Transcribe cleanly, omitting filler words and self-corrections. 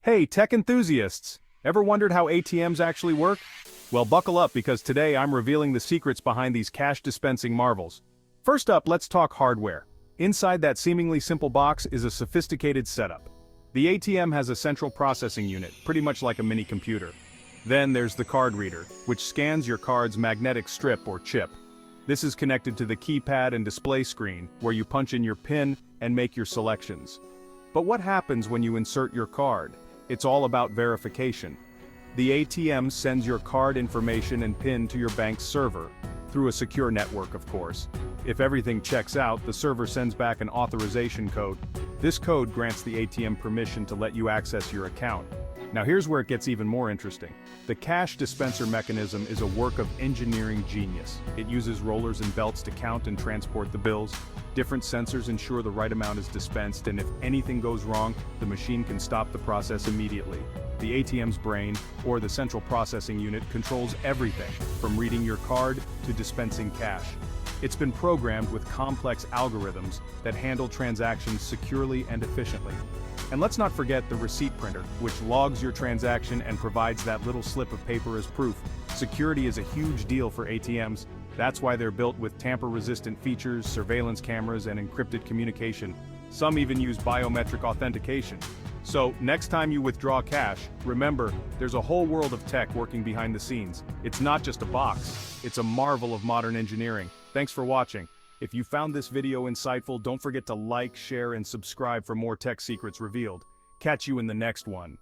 Hey, tech enthusiasts! Ever wondered how ATMs actually work? Well, buckle up because today I'm revealing the secrets behind these cash-dispensing marvels. First up, let's talk hardware. Inside that seemingly simple box is a sophisticated setup. The ATM has a central processing unit, pretty much like a mini computer. Then there's the card reader, which scans your card's magnetic strip or chip. This is connected to the keypad and display screen, where you punch in your PIN and make your selections. But what happens when you insert your card? It's all about verification. The ATM sends your card information and PIN to your bank's server, through a secure network of course. If everything checks out, the server sends back an authorization code. This code grants the ATM permission to let you access your account. Now here's where it gets even more interesting. The cash dispenser mechanism is a work of engineering genius. It uses rollers and belts to count and transport the bills. Different sensors ensure the right amount is dispensed, and if anything goes wrong, the machine can stop the process immediately. The ATM's brain, or the central processing unit, controls everything, from reading your card to dispensing cash. It's been programmed with complex algorithms that handle transactions securely and efficiently. And let's not forget the receipt printer, which logs your transaction and provides that little slip of paper as proof. Security is a huge deal for ATMs. That's why they're built with tamper-resistant features, surveillance cameras, and encrypted communication. Some even use biometric authentication. So, next time you withdraw cash, remember, there's a whole world of tech working behind the scenes. It's not just a box, it's a marvel of modern engineering. Thanks for watching. If you found this video insightful, don't forget to like, share, and subscribe for more tech secrets revealed. Catch you in the next one.